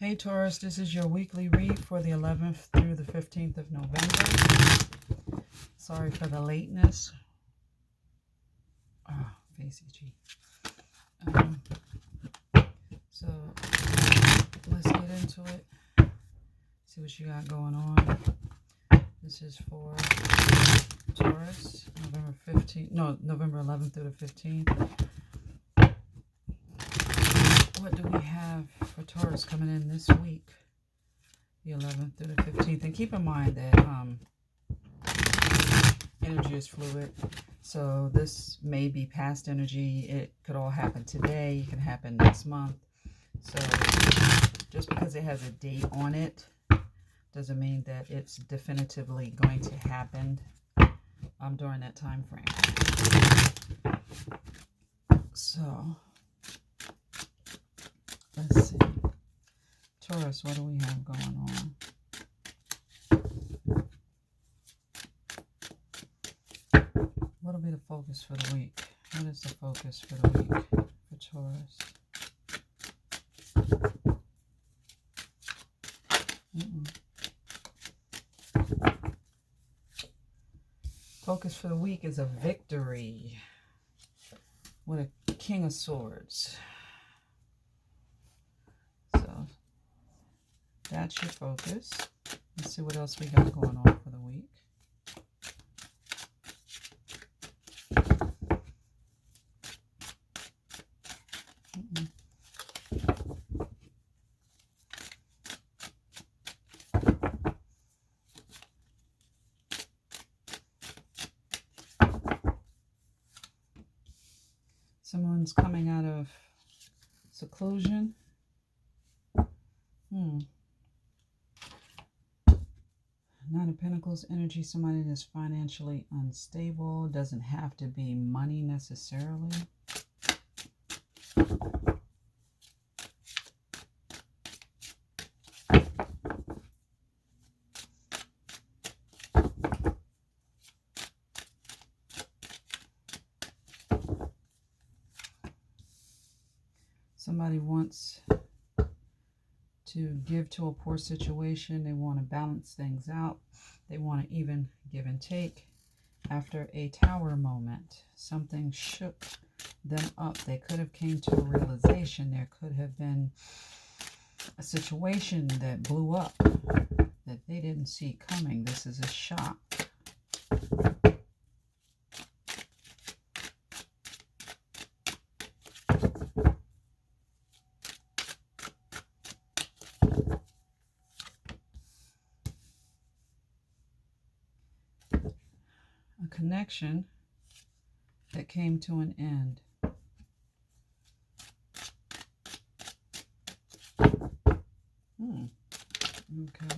Hey Taurus, this is your weekly read for the 11th through the 15th of November. Sorry for the lateness. VCG. So let's get into it. See what you got going on. This is for Taurus, November 11th through the 15th. What do we have for Taurus coming in this week, the 11th through the 15th? And keep in mind that energy is fluid, so this may be past energy. It could all happen today. It can happen next month. So just because it has a date on it doesn't mean that it's definitively going to happen during that time frame. So let's see. Taurus, what do we have going on? What'll be the focus for the week? What is the focus for the week for Taurus? Focus for the week is a victory with a King of Swords. So that's your focus. Let's see what else we got going on for the week. Someone's coming out of seclusion. Nine of Pentacles energy, somebody that's financially unstable. Doesn't have to be money necessarily. Somebody wants to give to a poor situation. They want to balance things out. They want to even give and take. After a tower moment, something shook them up. They could have came to a realization. There could have been a situation that blew up that they didn't see coming. This is a shock. Connection that came to an end. Okay.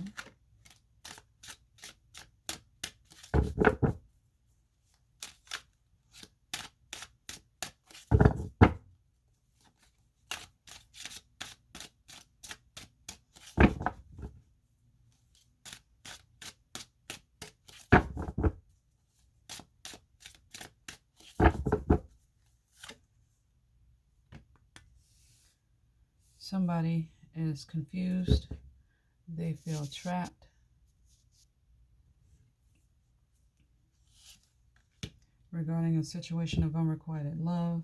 Somebody is confused. They feel trapped. Regarding a situation of unrequited love.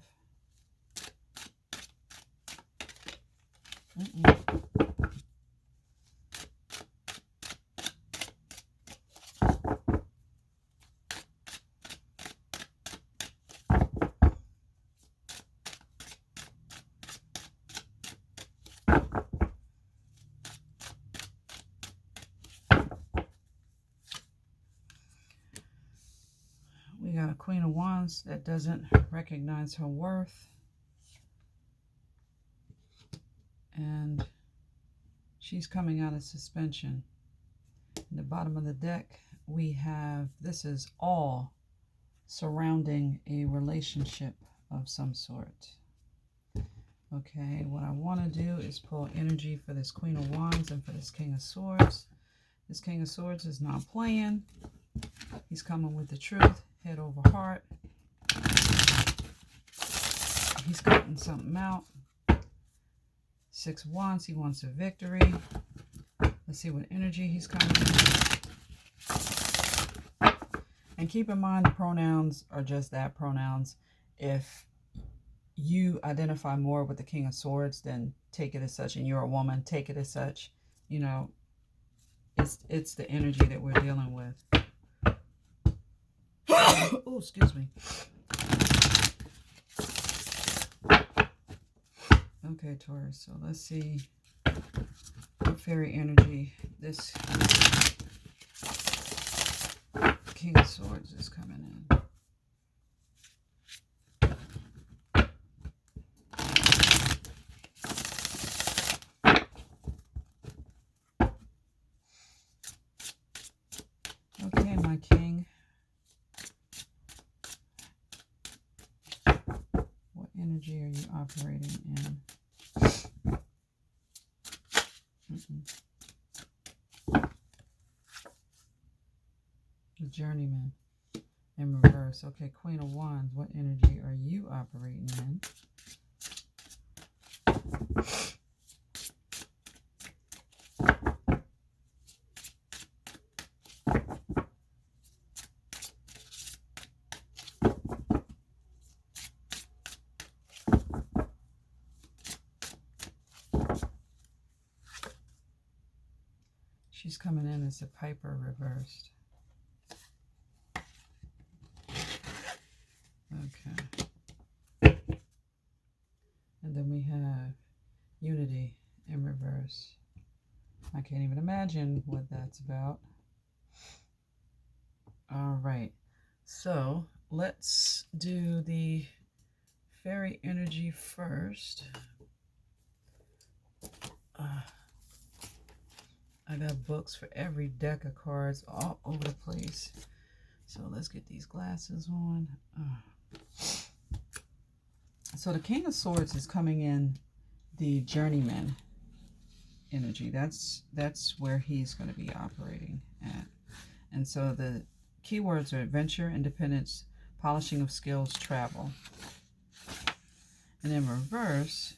We got a Queen of Wands that doesn't recognize her worth. And she's coming out of suspension. In the bottom of the deck, we have, this is all surrounding a relationship of some sort. Okay, what I want to do is pull energy for this Queen of Wands and for this King of Swords. This King of Swords is not playing. He's coming with the truth, head over heart. He's cutting something out. 6 of Wands, he wants a victory. Let's see what energy he's coming in. And keep in mind, the pronouns are just that, pronouns. If you identify more with the King of Swords, then take it as such. And you're a woman, take it as such. You know, it's the energy that we're dealing with. Oh, excuse me. Okay, Taurus, so let's see what fairy energy this King of Swords is coming in. Okay, my king. What energy are you operating in? The Journeyman in reverse. Okay, Queen of Wands. What energy are you operating in? She's coming in as a Piper reversed. Okay. And then we have Unity in reverse. I can't even imagine what that's about. All right. So let's do the fairy energy first. I got books for every deck of cards all over the place. So let's get these glasses on. So the King of Swords is coming in the Journeyman energy. That's where he's going to be operating at. And so the keywords are adventure, independence, polishing of skills, travel. And in reverse,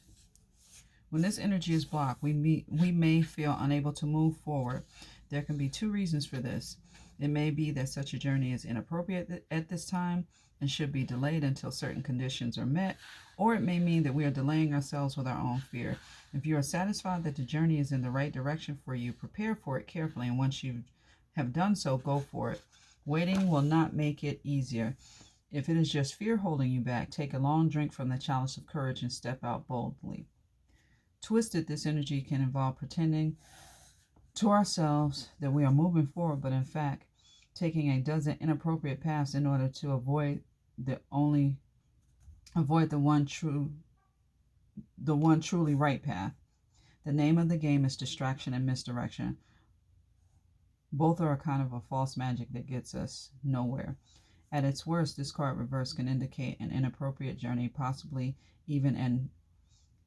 when this energy is blocked, we may feel unable to move forward. There can be 2 reasons for this. It may be that such a journey is inappropriate at this time and should be delayed until certain conditions are met, or it may mean that we are delaying ourselves with our own fear. If you are satisfied that the journey is in the right direction for you, prepare for it carefully, and once you have done so, go for it. Waiting will not make it easier. If it is just fear holding you back, take a long drink from the chalice of courage and step out boldly. Twisted, this energy can involve pretending to ourselves that we are moving forward, but in fact, taking a dozen inappropriate paths in order to avoid the one truly right path. The name of the game is distraction and misdirection. Both are a kind of a false magic that gets us nowhere. At its worst, this card reverse can indicate an inappropriate journey, possibly even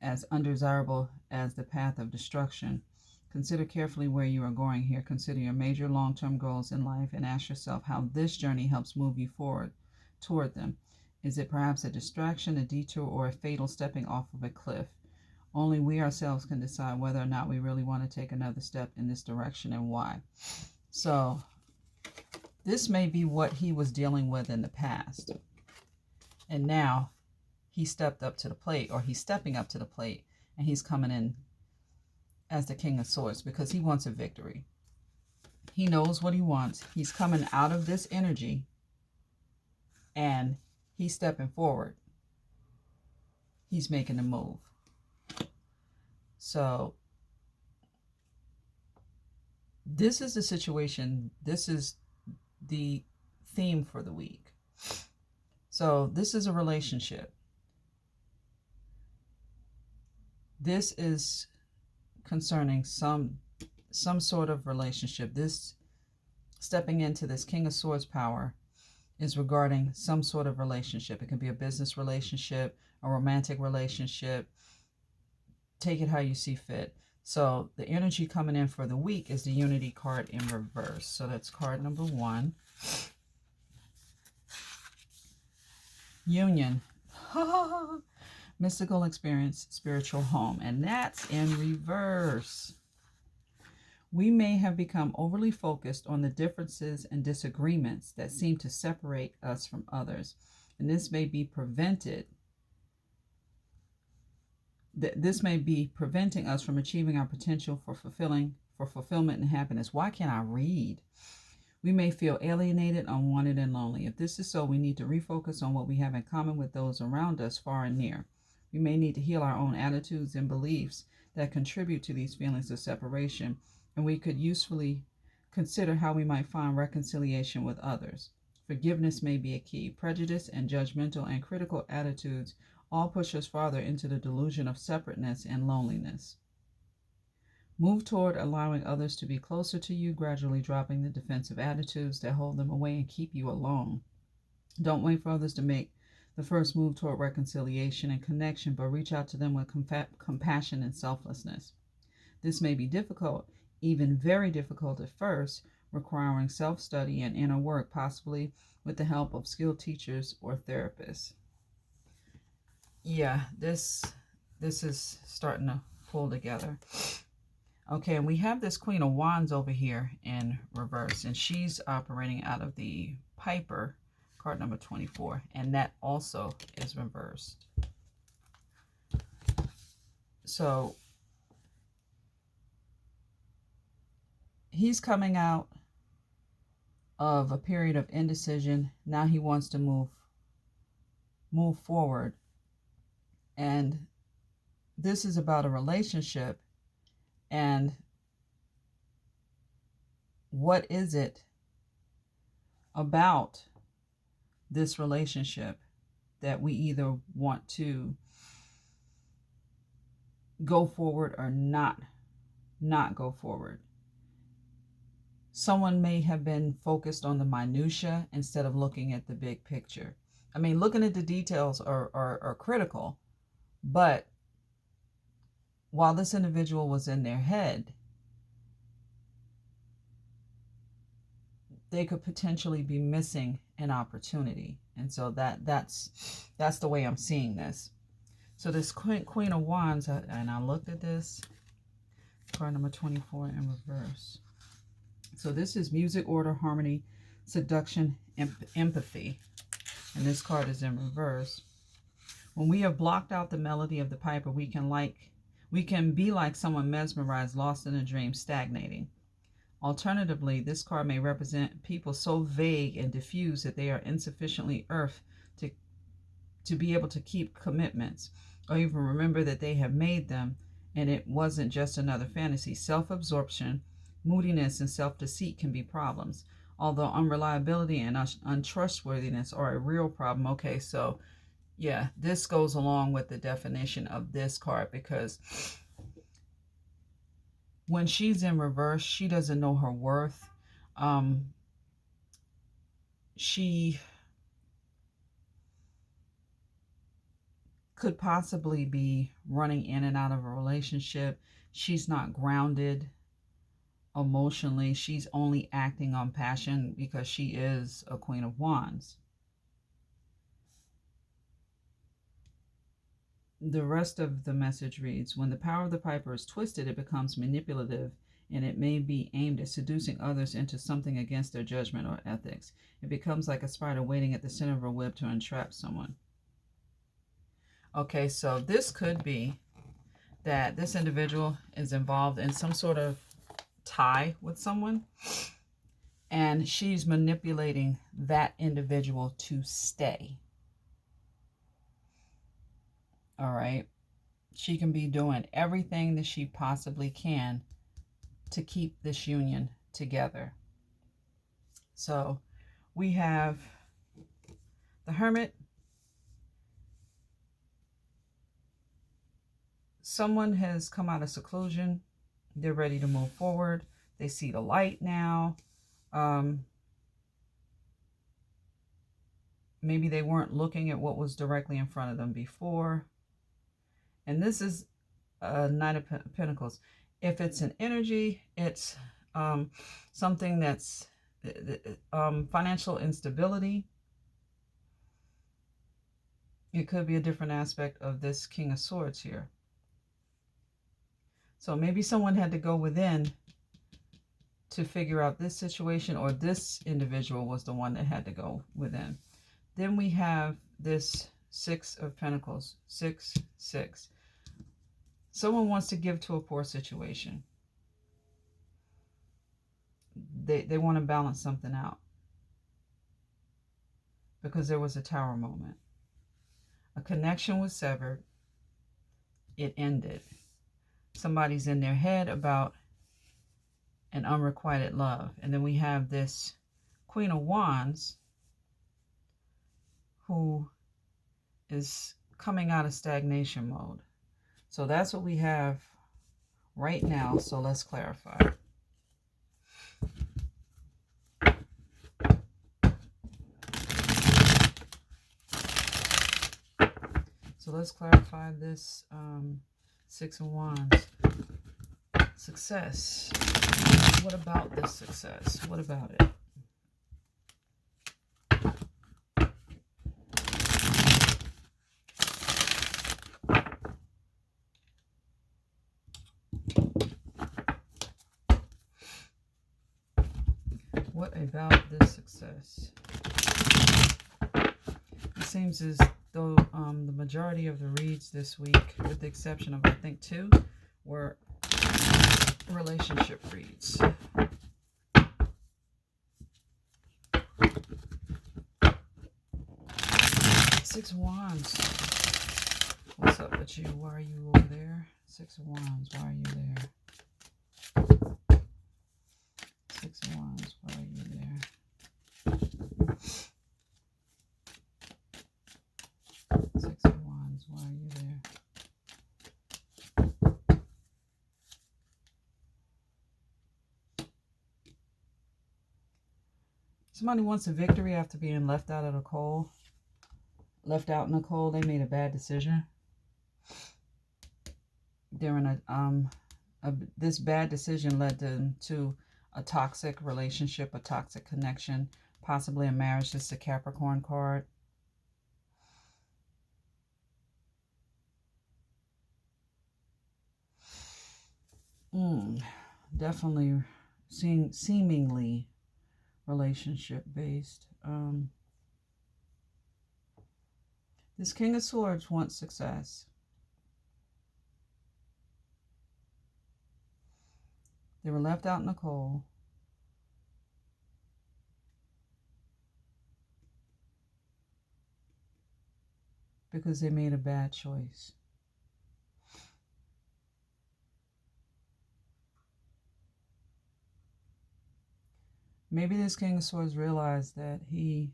as undesirable as the path of destruction. Consider carefully where you are going here. Consider your major long-term goals in life and ask yourself how this journey helps move you forward toward them. Is it perhaps a distraction, a detour, or a fatal stepping off of a cliff? Only we ourselves can decide whether or not we really want to take another step in this direction and why. So this may be what he was dealing with in the past. And now he stepped up to the plate, or he's stepping up to the plate, and he's coming in as the King of Swords because he wants a victory. He knows what he wants. He's coming out of this energy and he's stepping forward. He's making a move. So this is the situation. This is the theme for the week. So this is a relationship. This is concerning some sort of relationship. This stepping into this King of Swords power is regarding some sort of relationship. It can be a business relationship, a romantic relationship. Take it how you see fit. So the energy coming in for the week is the Unity card in reverse. So that's card number 1. Union. mystical experience, spiritual home. And that's in reverse. We may have become overly focused on the differences and disagreements that seem to separate us from others. And this may be preventing us from achieving our potential for fulfillment and happiness. Why can't I read? We may feel alienated, unwanted, and lonely. If this is so, we need to refocus on what we have in common with those around us, far and near. We may need to heal our own attitudes and beliefs that contribute to these feelings of separation, and we could usefully consider how we might find reconciliation with others. Forgiveness may be a key. Prejudice and judgmental and critical attitudes all push us farther into the delusion of separateness and loneliness. Move toward allowing others to be closer to you, gradually dropping the defensive attitudes that hold them away and keep you alone. Don't wait for others to make the first move toward reconciliation and connection, but reach out to them with compassion and selflessness. This may be difficult, even very difficult at first, requiring self-study and inner work, possibly with the help of skilled teachers or therapists. Yeah, this is starting to pull together. Okay, and we have this Queen of Wands over here in reverse, and she's operating out of the Piper, card number 24, and that also is reversed. So he's coming out of a period of indecision. Now he wants to move forward. And this is about a relationship. And what is it about this relationship that we either want to go forward or not go forward? Someone may have been focused on the minutia instead of looking at the big picture. I mean, looking at the details are critical, but while this individual was in their head, they could potentially be missing an opportunity. And so that's the way I'm seeing this. So this Queen of Wands, and I looked at this, card number 24 in reverse. So this is music, order, harmony, seduction, empathy. And this card is in reverse. When we have blocked out the melody of the piper, we can be like someone mesmerized, lost in a dream, stagnating. Alternatively, this card may represent people so vague and diffuse that they are insufficiently earth to be able to keep commitments or even remember that they have made them and it wasn't just another fantasy. Self-absorption, moodiness, and self-deceit can be problems, although unreliability and untrustworthiness are a real problem. Okay, so yeah, this goes along with the definition of this card, because when she's in reverse, she doesn't know her worth. She could possibly be running in and out of a relationship. She's not grounded emotionally. She's only acting on passion because she is a Queen of Wands. The rest of the message reads, when the power of the piper is twisted, it becomes manipulative, and it may be aimed at seducing others into something against their judgment or ethics. It becomes like a spider waiting at the center of a web to entrap someone. Okay, so this could be that this individual is involved in some sort of tie with someone, and she's manipulating that individual to stay. All right. She can be doing everything that she possibly can to keep this union together. So we have the Hermit. Someone has come out of seclusion. They're ready to move forward. They see the light now. Maybe they weren't looking at what was directly in front of them before. And this is a Knight of Pentacles. If it's an energy, it's something that's financial instability. It could be a different aspect of this King of Swords here. So maybe someone had to go within to figure out this situation, or this individual was the one that had to go within. Then we have this Six of Pentacles, 6, 6. Someone wants to give to a poor situation. They want to balance something out because there was a Tower moment. A connection was severed. It ended. Somebody's in their head about an unrequited love. And then we have this Queen of Wands who is coming out of stagnation mode. So that's what we have right now. So let's clarify. So let's clarify this Six of Wands. Success. What about this success? What about it? What about this success? It seems as though the majority of the reads this week, with the exception of I think 2, were relationship reads. Six of Wands. What's up with you? Why are you over there? Six of Wands. Why are you there? Six of Wands. Why are you there? Six of Wands. Why are you there? Somebody wants a victory after being left out of the cold. Left out in the cold. They made a bad decision. During this bad decision led them to a toxic relationship, a toxic connection, possibly a marriage. This is a Capricorn card. Definitely seemingly relationship based. This King of Swords wants success. They were left out in the cold. Because they made a bad choice. Maybe this King of Swords realized that he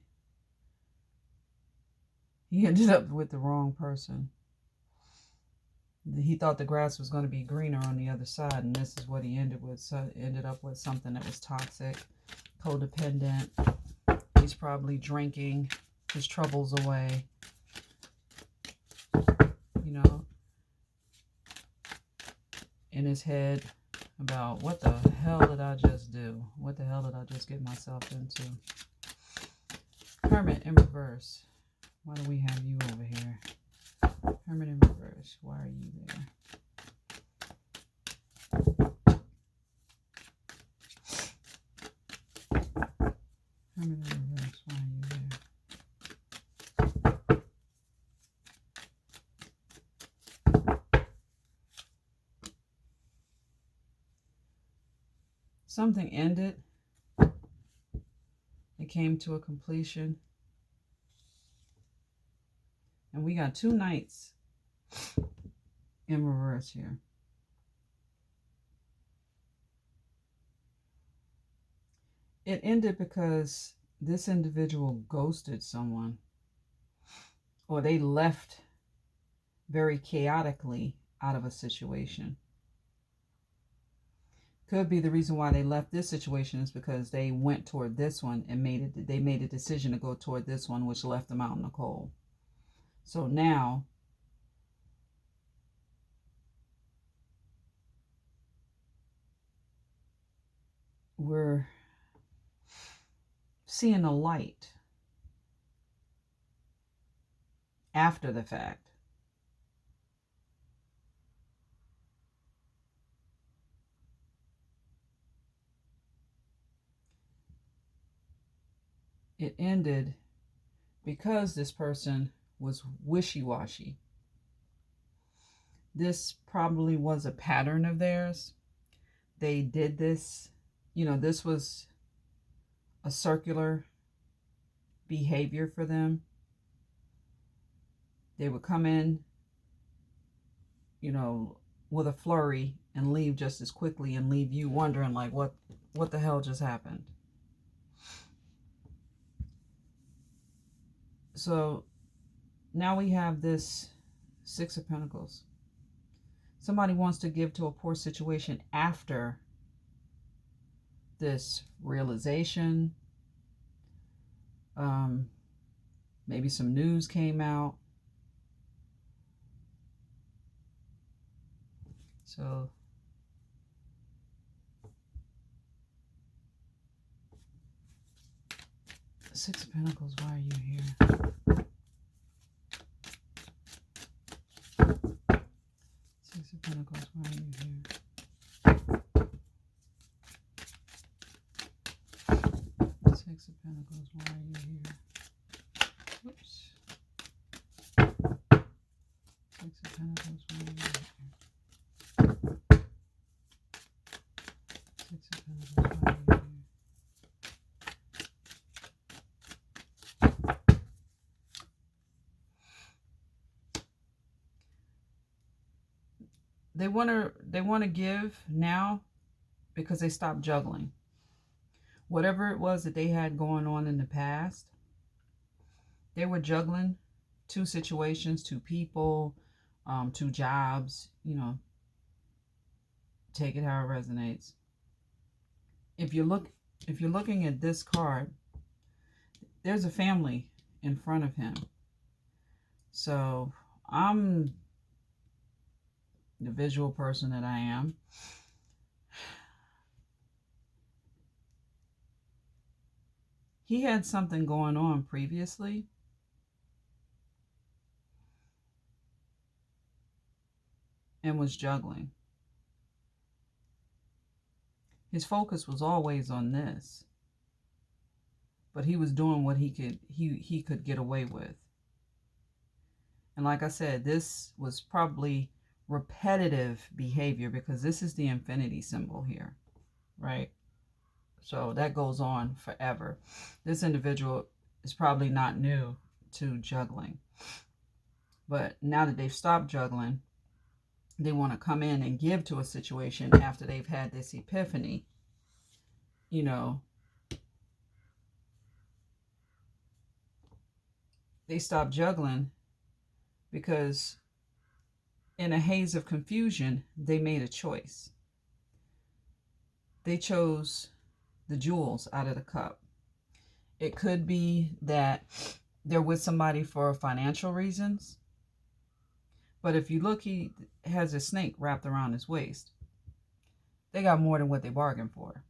ended up with the wrong person. He thought the grass was going to be greener on the other side, and this is what he ended with. So ended up with something that was toxic, codependent. He's probably drinking his troubles away. You know, in his head about what the hell did I just do? What the hell did I just get myself into? Hermit in reverse. Why do we have you over here? Hermit in reverse. Why are you there? Hermit in reverse. Why are you there? Something ended. It came to a completion. And we got 2 knights in reverse here. It ended because this individual ghosted someone, or they left very chaotically out of a situation. Could be the reason why they left this situation is because they went toward this one and they made a decision to go toward this one, which left them out in the cold. So now we're seeing a light after the fact. It ended because this person was wishy-washy. This probably was a pattern of theirs. They did this, this was a circular behavior for them. They would come in, with a flurry and leave just as quickly and leave you wondering like what the hell just happened. So now we have this Six of Pentacles. Somebody wants to give to a poor situation after this realization. Maybe some news came out. So Six of Pentacles, why are you here? Six of Pentacles, why are you here? Six of Pentacles, why are you here? Oops. Six of Pentacles, why are you here? Six of Pentacles, why are you here? They want to give now because they stopped juggling. Whatever it was that they had going on in the past, they were juggling 2 situations, 2 people, 2 jobs, take it how it resonates. If you're looking at this card, there's a family in front of him. So I'm the visual person that I am. He had something going on previously. And was juggling. His focus was always on this. But he was doing what he could get away with. And like I said, this was probably repetitive behavior because this is the infinity symbol here, right? So that goes on forever. This individual is probably not new to juggling. But now that they've stopped juggling, they want to come in and give to a situation after they've had this epiphany. They stopped juggling because in a haze of confusion, they made a choice. They chose the jewels out of the cup. It could be that they're with somebody for financial reasons. But if you look, he has a snake wrapped around his waist. They got more than what they bargained for.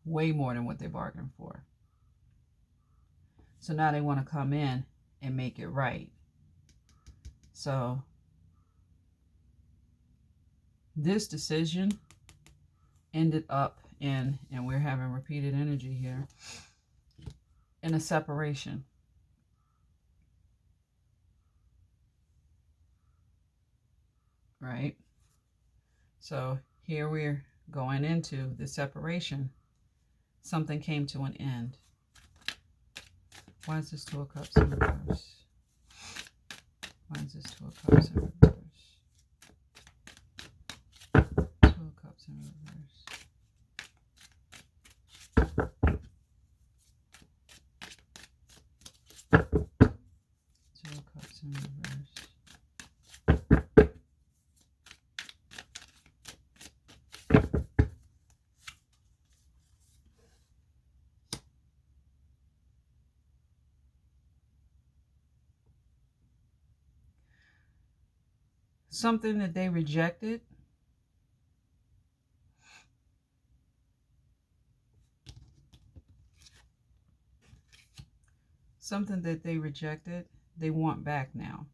Way more than what they bargained for. So now they want to come in and make it right. So this decision ended up in, and we're having repeated energy here, in a separation. Right? So here we're going into the separation. Something came to an end. Why is this Two of Cups in reverse? Why is this Two of Cups in reverse? Two of Cups in reverse. Two of Cups in reverse. Something that they rejected. something that they rejected, they want back now.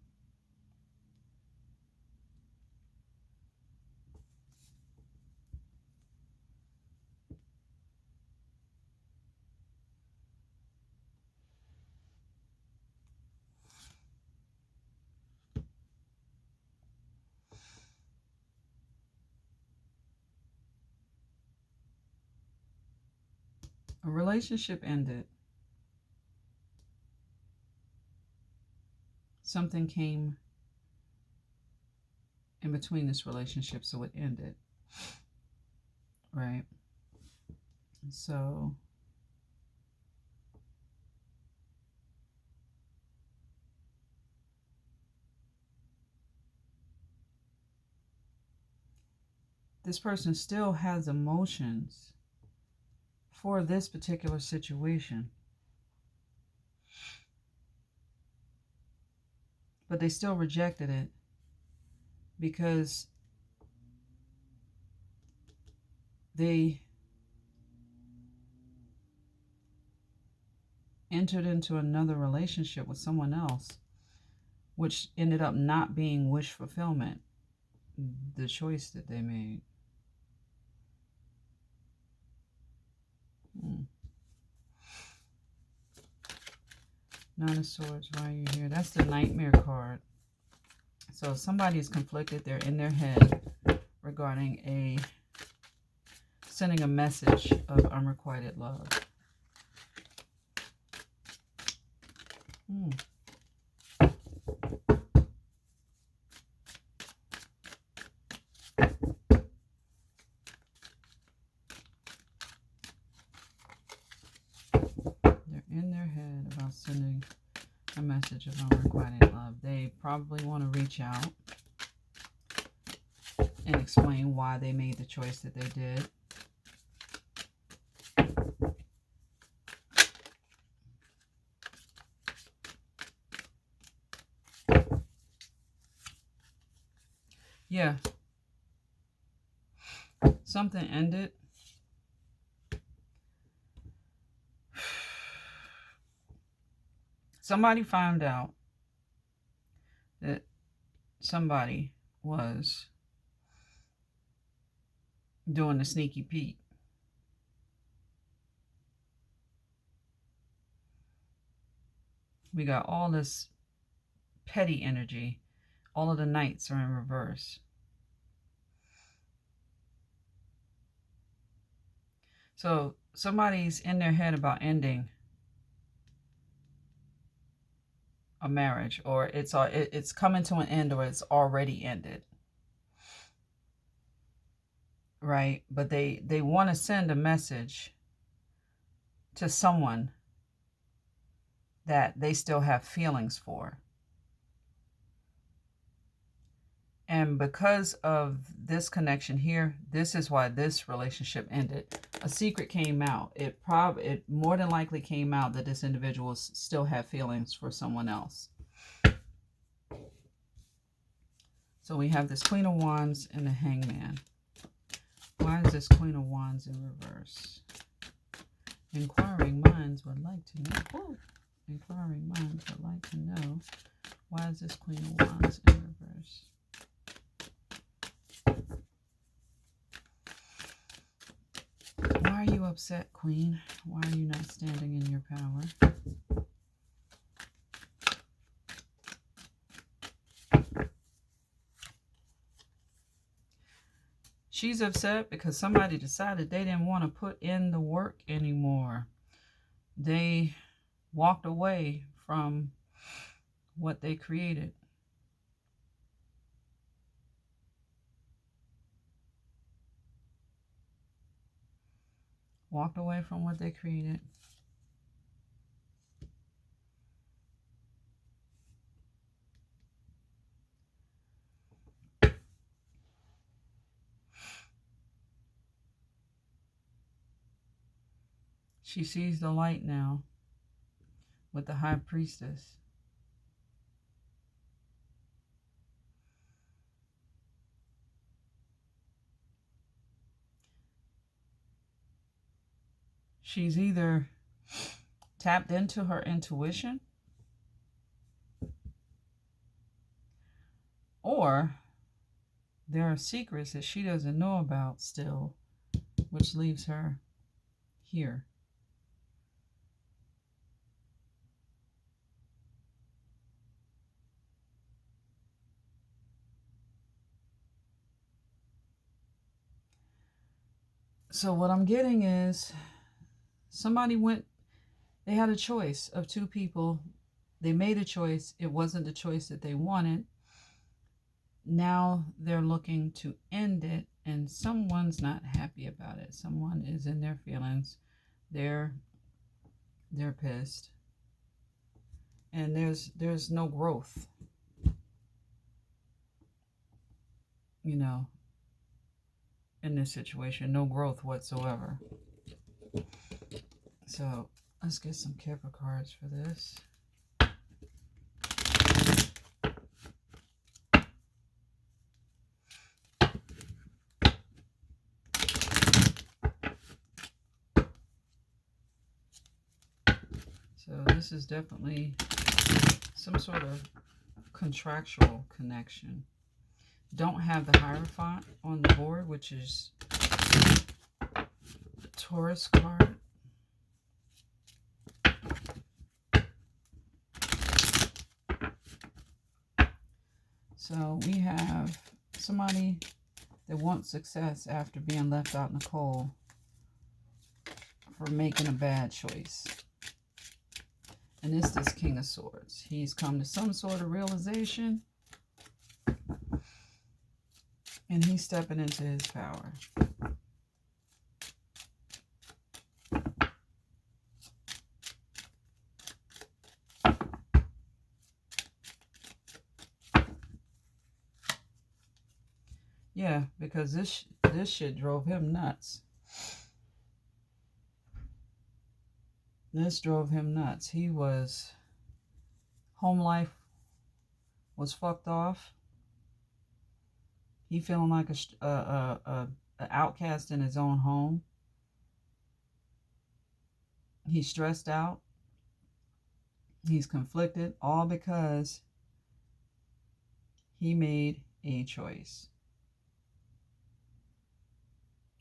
A relationship ended. Something came in between this relationship, so it ended. Right? So this person still has emotions for this particular situation, but they still rejected it because they entered into another relationship with someone else, which ended up not being wish fulfillment, the choice that they made. Nine of Swords, why are you here? That's the Nightmare card. So somebody is conflicted. They're in their head regarding sending a message of unrequited love. They're in their head about sending a message of unrequited love. They probably want to reach out and explain why they made the choice that they did. Yeah. Something ended. Somebody found out that somebody was doing the sneaky Pete. We got all this petty energy. All of the knights are in reverse. So somebody's in their head about ending a marriage, or it's coming to an end, or it's already ended. Right? But they want to send a message to someone that they still have feelings for. And because of this connection here, this is why this relationship ended. A secret came out. It more than likely came out that this individual still had feelings for someone else. So we have this Queen of Wands and the Hangman. Why is this Queen of Wands in reverse? Inquiring minds would like to know. Oh, inquiring minds would like to know, why is this Queen of Wands in reverse? Why are you upset, Queen? Why are you not standing in your power? She's upset because somebody decided they didn't want to put in the work anymore. They walked away from what they created. Walked away from what they created. She sees the light now with the High Priestess. She's either tapped into her intuition, or there are secrets that she doesn't know about still, which leaves her here. So what I'm getting is they had a choice of two people. They made a choice. It wasn't the choice that they wanted. Now they're looking to end it, and someone's not happy about it. Someone is in their feelings. They're pissed. And there's no growth, in this situation. No growth whatsoever. So let's get some Kipper cards for this. So this is definitely some sort of contractual connection. Don't have the Hierophant on the board, which is the Taurus card. So we have somebody that wants success after being left out in the cold for making a bad choice. And it's this King of Swords. He's come to some sort of realization, and he's stepping into his power. Yeah, because this shit drove him nuts. This drove him nuts. He was, home life was fucked off. He feeling like a outcast in his own home. He's stressed out. He's conflicted, all because he made a choice.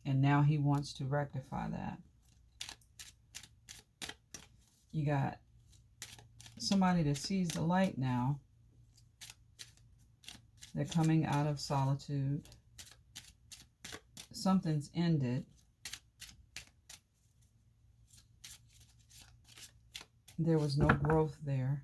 And now he wants to rectify that. You got somebody that sees the light now. They're coming out of solitude. Something's ended. There was no growth there.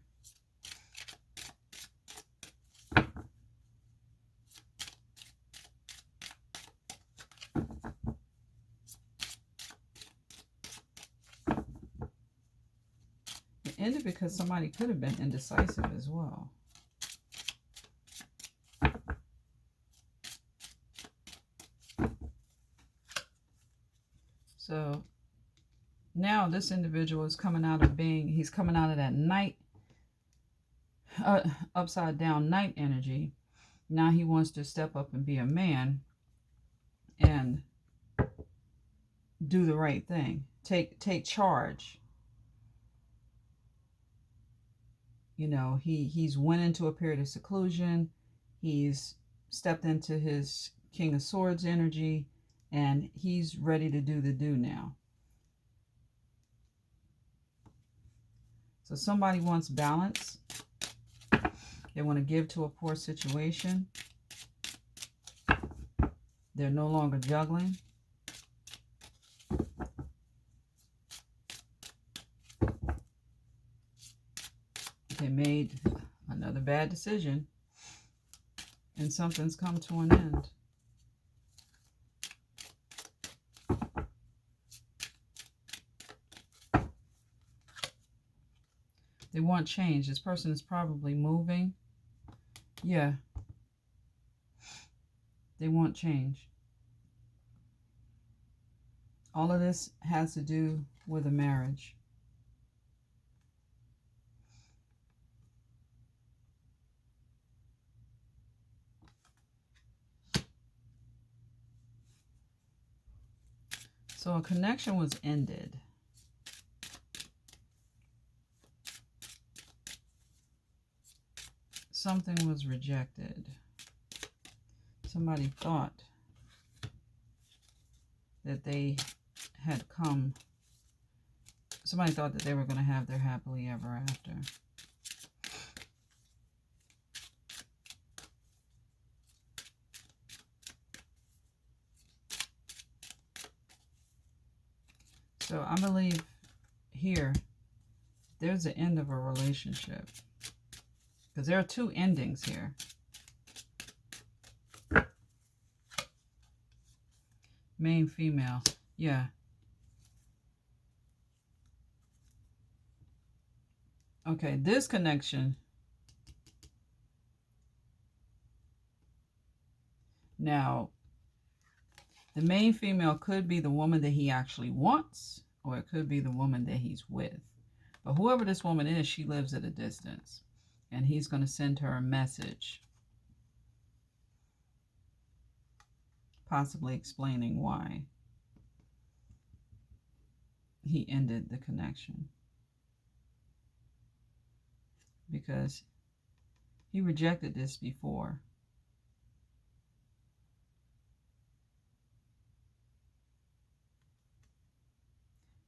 It ended because somebody could have been indecisive as well. So now this individual is coming out of he's coming out of that night, upside down night energy. Now he wants to step up and be a man and do the right thing. Take charge. He's went into a period of seclusion. He's stepped into his King of Swords energy, and he's ready to do the do now. So somebody wants balance. They want to give to a poor situation. They're no longer juggling. They made another bad decision, and something's come to an end. They want change. This person is probably moving. Yeah. They want change. All of this has to do with a marriage. So a connection was ended. something was rejected. Somebody thought that they had come. Somebody thought that they were going to have their happily ever after. So I believe here there's the end of a relationship. Because there are two endings here. Main, female. Yeah. Okay, this connection. Now, the main female could be the woman that he actually wants, or it could be the woman that he's with. But whoever this woman is, she lives at a distance. And he's going to send her a message, possibly explaining why he ended the connection. Because he rejected this before.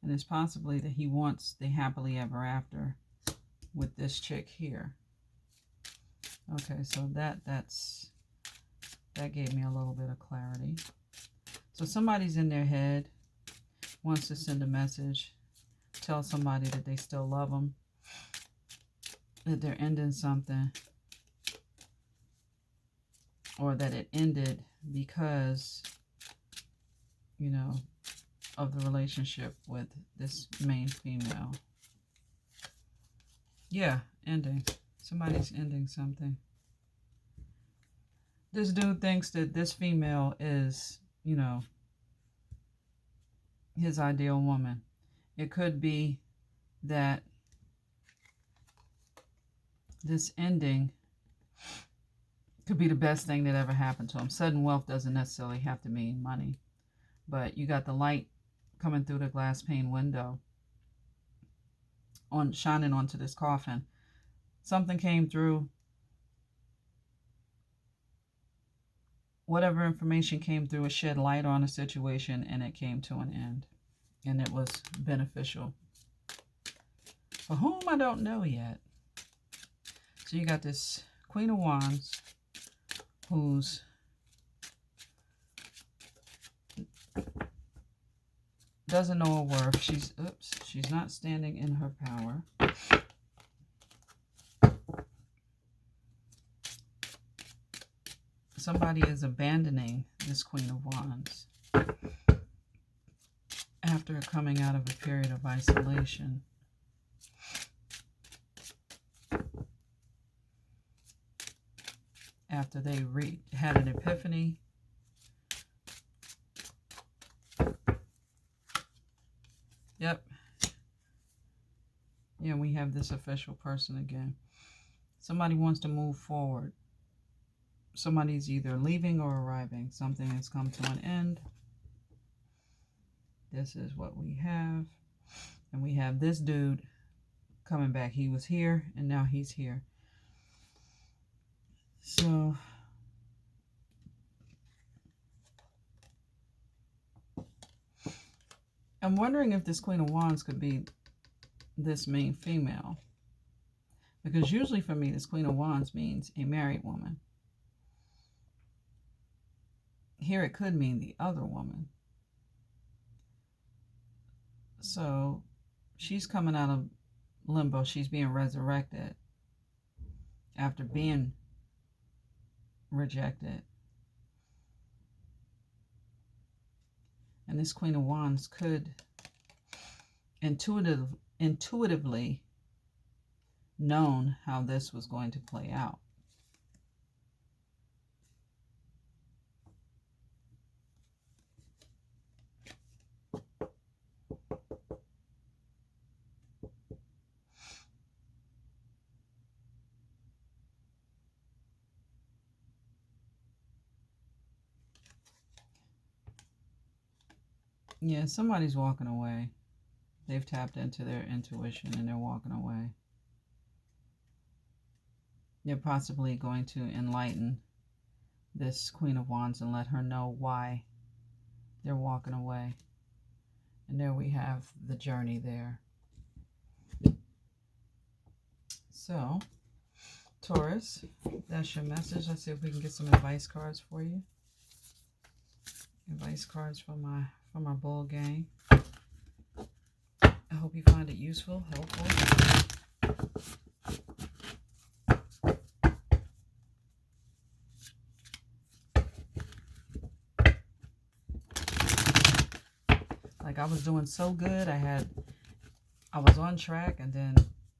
And it's possibly that he wants the happily ever after with this chick here. Okay, so that gave me a little bit of clarity. So somebody's in their head, wants to send a message, tell somebody that they still love them, that they're ending something, or that it ended because, you know, of the relationship with this main female. Yeah, ending. Somebody's ending something. This dude thinks that this female is, you know, his ideal woman. It could be that this ending could be the best thing that ever happened to him. Sudden wealth doesn't necessarily have to mean money. But you got the light coming through the glass pane window, shining onto this coffin. Something came through. Whatever information came through, it shed light on a situation, and it came to an end. And it was beneficial. For whom, I don't know yet. So you got this Queen of Wands, who's doesn't know her worth. She's not standing in her power. Somebody is abandoning this Queen of Wands after coming out of a period of isolation. After they had an epiphany. Yep. Yeah, we have this official person again. Somebody wants to move forward. Somebody's either leaving or arriving. Something has come to an end. This is what we have. And we have this dude coming back. He was here, and now he's here. So, I'm wondering if this Queen of Wands could be this main female. Because usually for me, this Queen of Wands means a married woman. Here it could mean the other woman. So she's coming out of limbo. She's being resurrected after being rejected. And this Queen of Wands could intuitively known how this was going to play out. Yeah, somebody's walking away. They've tapped into their intuition and they're walking away. You're possibly going to enlighten this Queen of Wands and let her know why they're walking away. And there we have the journey there. So, Taurus, that's your message. Let's see if we can get some advice cards for you. Advice cards from my bull gang. I hope you find it useful, helpful. Like, I was doing so good. I was on track, and then,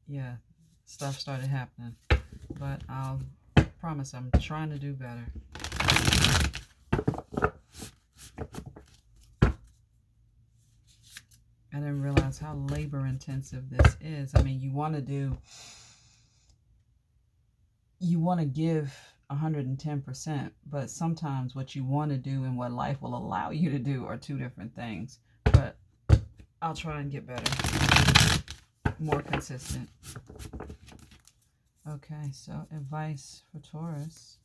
yeah, stuff started happening. But I'll promise I'm trying to do better. I didn't realize how labor intensive this is. I mean, you want to give 110%, but sometimes what you want to do and what life will allow you to do are two different things. But I'll try and get better, more consistent. Okay, so advice for Taurus.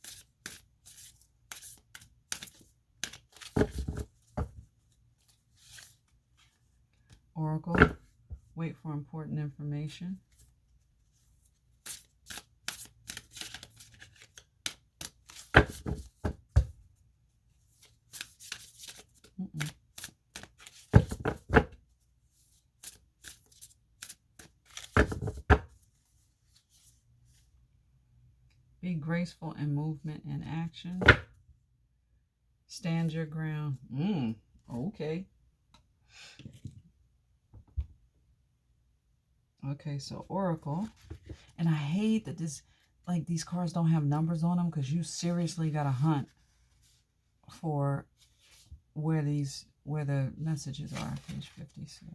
Oracle, wait for important information. Be graceful in movement and action. Stand your ground. Okay. Okay, so Oracle. And I hate that these cards don't have numbers on them, because you seriously got to hunt for where the messages are. Page 56.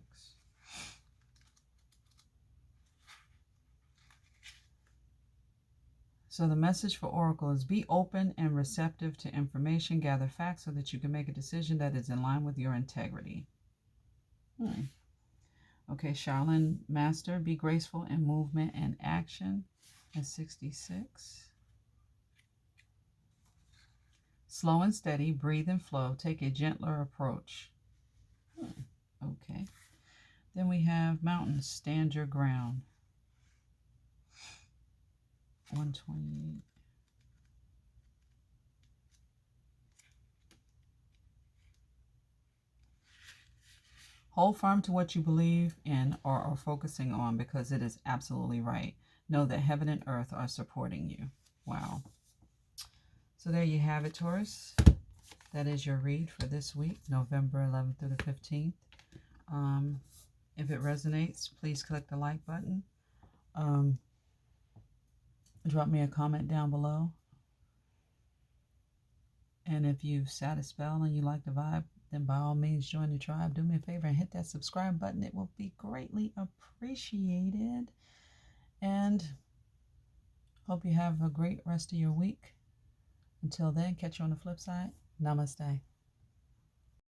So the message for Oracle is: be open and receptive to information. Gather facts so that you can make a decision that is in line with your integrity. Okay, Shaolin Master, be graceful in movement and action. At 66. Slow and steady, breathe and flow. Take a gentler approach. Okay. Then we have Mountains, stand your ground. 128. Hold firm to what you believe in or are focusing on, because it is absolutely right. Know that heaven and earth are supporting you. Wow. So there you have it, Taurus. That is your read for this week, November 11th through the 15th. If it resonates, please click the like button. Drop me a comment down below. And if you've sat a spell and you like the vibe, then by all means join the tribe. Do me a favor and hit that subscribe button. It will be greatly appreciated. And hope you have a great rest of your week. Until then, catch you on the flip side. Namaste.